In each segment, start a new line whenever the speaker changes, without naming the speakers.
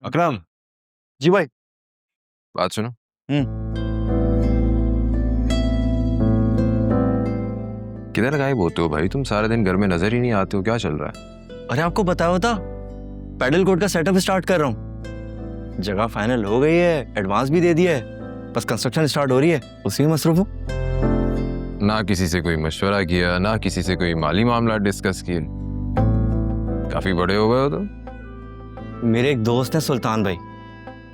अकरम,
जी भाई।
बात सुनो। किधर गायब होते हो भाई? तुम सारे दिन घर में नजर ही नहीं आते हो, क्या चल रहा है?
अरे आपको बताया था, पैडल कोर्ट का सेटअप स्टार्ट कर रहा हूँ। जगह फाइनल हो गई है, एडवांस भी दे दिया है, बस कंस्ट्रक्शन स्टार्ट हो रही है, उसी में मसरूफ हूँ।
ना किसी से कोई मशवरा किया, ना किसी से कोई माली मामला डिस्कस किए। काफी बड़े हो गए हो तो।
मेरे एक दोस्त है सुल्तान भाई,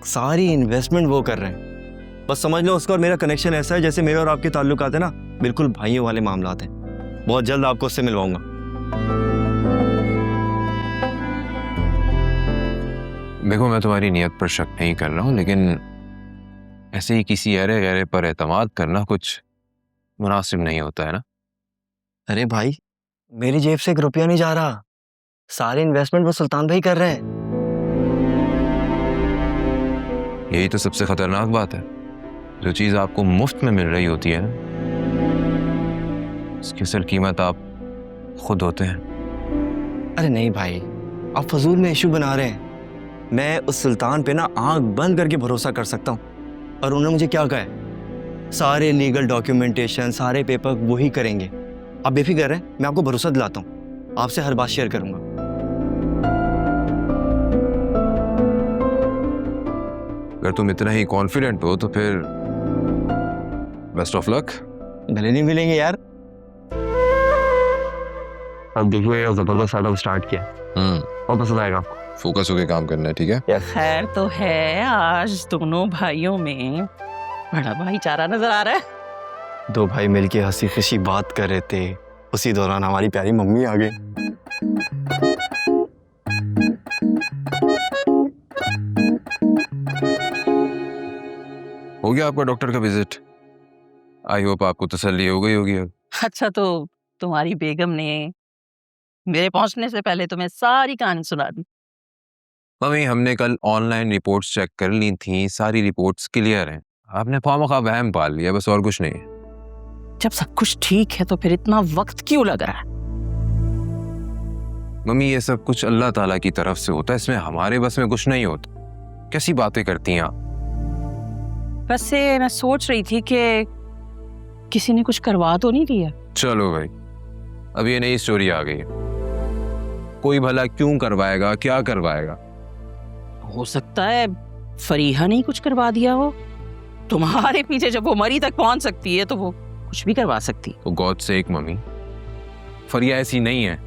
सारी इन्वेस्टमेंट वो कर रहे हैं। बस समझ लो उसका और मेरा कनेक्शन ऐसा है जैसे मेरे और आपके ताल्लुकात है ना, बिल्कुल भाइयों वाले मामलात हैं। बहुत जल्द आपको उससे मिलवाऊंगा।
देखो, मैं तुम्हारी नियत पर शक नहीं कर रहा हूँ, लेकिन ऐसे ही किसी अरे गहरे पर एतमाद करना कुछ मुनासिब नहीं होता है ना।
अरे भाई, मेरी जेब से एक रुपया नहीं जा रहा, सारे इन्वेस्टमेंट वो सुल्तान भाई कर रहे हैं।
यही तो सबसे खतरनाक बात है। जो चीज आपको मुफ्त में मिल रही होती है ना, उसकी असल कीमत आप खुद होते हैं।
अरे नहीं भाई, आप फजूल में इशू बना रहे हैं। मैं उस सुल्तान पे ना आंख बंद करके भरोसा कर सकता हूँ। और उन्होंने मुझे क्या कहा है, सारे लीगल डॉक्यूमेंटेशन, सारे पेपर वही करेंगे। आप बेफिक्र हैं, मैं आपको भरोसा दिलाता हूँ, आपसे हर बात शेयर करूंगा।
अगर तुम इतना ही कॉन्फिडेंट हो तो फिर बेस्ट ऑफ लक।
गले नहीं मिलेंगे यार। अब देखो, ये जबरदस्त सेटअप स्टार्ट किया और पसंद आएगा आपको।
फोकस होके काम करना है, ठीक है?
खैर तो है, आज दोनों भाइयों में बड़ा भाईचारा नजर आ रहा है।
दो भाई मिलके हंसी खुशी बात कर रहे थे, उसी दौरान हमारी प्यारी मम्मी आ गई।
हो गया आपका डॉक्टर का विजिट? आई होप आपको तसल्ली हो गई होगी अब।
अच्छा, तो तुम्हारी बेगम ने मेरे पहुंचने से पहले तुम्हें सारी कहानी सुना दी।
मम्मी, हमने कल ऑनलाइन रिपोर्ट्स चेक कर ली थी, सारी रिपोर्ट्स क्लियर हैं। आपने ख्वामख्वाह वहम पाल लिया, बस और कुछ नहीं है।
जब सब कुछ ठीक है तो फिर इतना वक्त क्यों लग रहा है?
मम्मी, ये सब कुछ अल्लाह ताला की तरफ से होता है, इसमें हमारे बस में कुछ नहीं होता। कैसी बातें करती हैं आप?
वैसे मैं सोच रही थी कि किसी ने कुछ करवा तो नहीं दिया।
चलो भाई, अब ये नई स्टोरी आ गई है। कोई भला क्यों करवाएगा, क्या करवाएगा?
हो सकता है फरीहा ने ही कुछ करवा दिया हो। तुम्हारे पीछे जब वो मरी तक पहुंच सकती है तो वो कुछ भी करवा सकती।
तो गॉड सेक मम्मी, फरिया ऐसी नहीं है,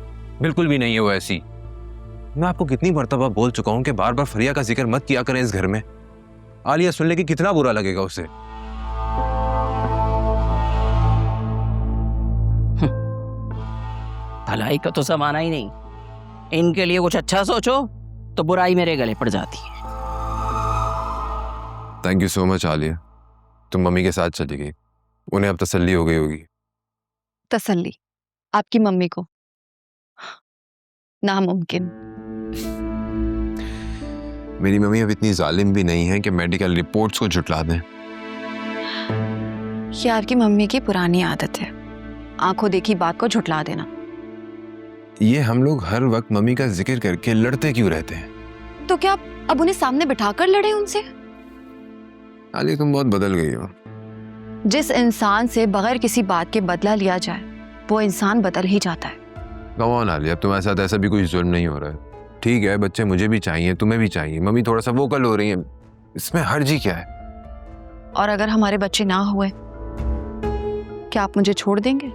बिल्कुल भी नहीं है वो ऐसी। मैं आपको कितनी मर्तबा बोल चुका हूं कि बार बार फरिया का जिक्र मत किया करें इस घर में। आलिया सुन ले कि कितना बुरा लगेगा उसे।
भलाई का तो जमाना ही नहीं, इनके लिए कुछ अच्छा सोचो तो बुराई मेरे गले पड़ जाती है।
Thank you so much Alia, तुम मम्मी के साथ चली गई, उन्हें अब तसल्ली हो गई होगी।
तसल्ली आपकी मम्मी को? नामुमकिन।
मेरी मम्मी अब इतनी जालिम भी नहीं है कि मेडिकल रिपोर्ट्स को झुटला दें।
ये आपकी मम्मी की पुरानी आदत है, आंखों देखी बात को झुटला देना।
ये हम लोग हर वक्त मम्मी का जिक्र करके लड़ते क्यों रहते हैं?
तो क्या अब उन्हें सामने बिठाकर लड़े उनसे?
आलिया, तुम बहुत बदल गई हो।
जिस इंसान से बगैर किसी बात के बदला लिया जाए वो इंसान बदल ही जाता है।
कम ऑन आलिया, अब तुम्हारे साथ ऐसा भी कोई जुल्म नहीं हो रहा है। ठीक है, बच्चे मुझे भी चाहिए, तुम्हें भी चाहिए, मम्मी थोड़ा सा वोकल हो रही है, इसमें हर्जी क्या है?
और अगर हमारे बच्चे ना हुए, क्या आप मुझे छोड़ देंगे?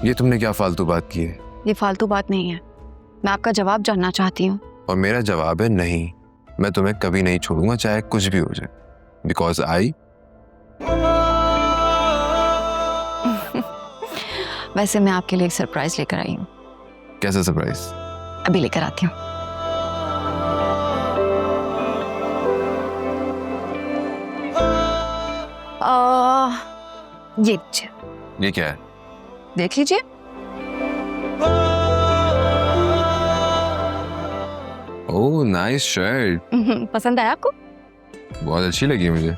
ये तुमने क्या फालतू बात की है?
ये फालतू बात नहीं है, मैं आपका जवाब जानना चाहती हूँ।
और मेरा जवाब है नहीं, मैं तुम्हें कभी नहीं छोड़ूंगा, चाहे कुछ भी हो जाए, बिकॉज आई।
वैसे मैं आपके लिए एक सरप्राइज लेकर आई हूँ।
कैसा सरप्राइज?
अभी लेकर आती हूँ। ये लीजिए।
ये क्या है?
देख लीजिए।
ओह नाइस शर्ट,
पसंद आया आपको?
बहुत अच्छी लगी मुझे।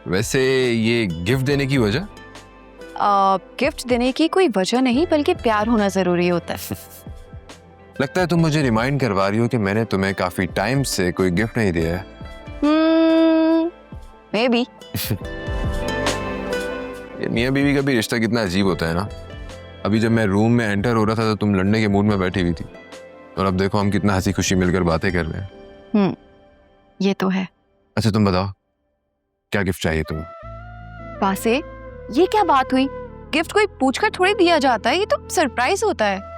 वैसे ये गिफ्ट देने की वजह?
गिफ्ट देने की कोई वजह नहीं, बल्कि प्यार होना जरूरी होता है।
लगता है तुम मुझे रिमाइंड करवा रही हो कि मैंने तुम्हें काफी टाइम से कोई गिफ्ट नहीं दिया है।
May be.
ये मियाँ बीवी का भी रिश्ता कितना अजीब होता है ना। अभी जब मैं रूम में एंटर हो रहा था तो तुम लड़ने के मूड में बैठी हुई थी, और अब देखो हम कितना हंसी खुशी मिलकर बातें कर रहे हैं।
ये तो है।
अच्छा तुम बताओ, क्या गिफ्ट चाहिए तुम्हें?
वासे, ये क्या बात हुई? गिफ्ट कोई पूछकर थोड़ी दिया जाता है, ये तो सरप्राइज होता है।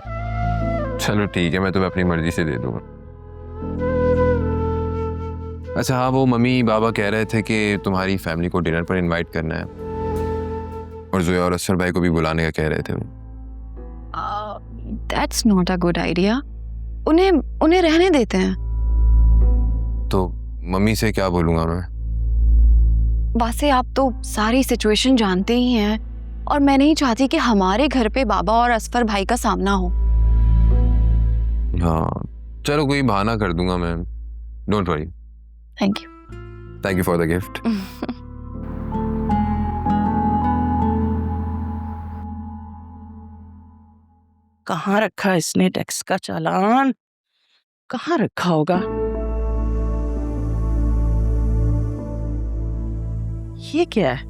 चलो ठीक है, मैं तुम्हें अपनी मर्जी से दे दूंगा। अच्छा हाँ, वो मम्मी बाबा कह रहे थे कि तुम्हारी फैमिली को डिनर पर इनवाइट करना है, और जोया और असर भाई को भी बुलाने का कह रहे थे।
That's not a good idea. उन्हें रहने देते हैं।
तो मम्मी से क्या बोलूंगा मैं?
वासे, आप तो सारी सिचुएशन जानते ही हैं, और मैं नहीं चाहती कि हमारे घर पे बाबा और असफर भाई का सामना हो।
हाँ चलो, कोई बहाना कर दूंगा मैं। Don't worry.
Thank you
for the gift.
कहाँ रखा इसने टैक्स का चालान? कहाँ रखा होगा? ये क्या है?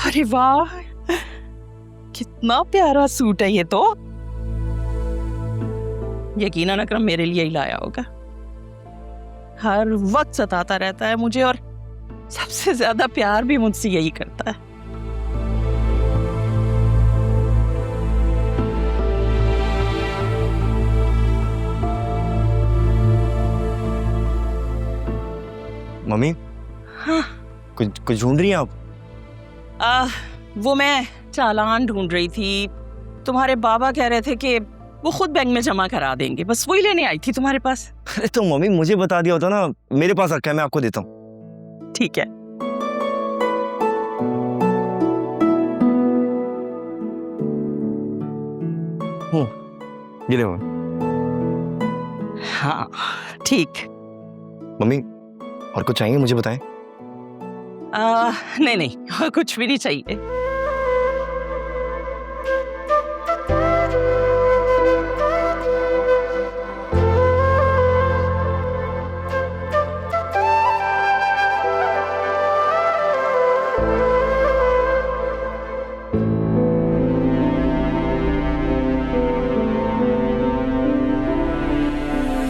अरे वाह, कितना प्यारा सूट है ये तो। यकीनन अकरम मेरे लिए ही लाया होगा। हर वक्त सताता रहता है मुझे, और सबसे ज्यादा प्यार भी मुझसे यही करता है।
मम्मी,
हाँ।
कुछ ढूंढ रही हैं आप?
वो मैं चालान ढूंढ रही थी। तुम्हारे बाबा कह रहे थे कि वो खुद बैंक में जमा करा देंगे, बस वही लेने आई थी तुम्हारे पास।
अरे तो मम्मी मुझे बता दिया होता ना, मेरे पास रखा है, मैं आपको देता हूँ।
ठीक है।
ये ले मम्मी।
हाँ ठीक।
मम्मी और कुछ चाहिए मुझे बताएं।
नहीं नहीं, कुछ भी नहीं चाहिए।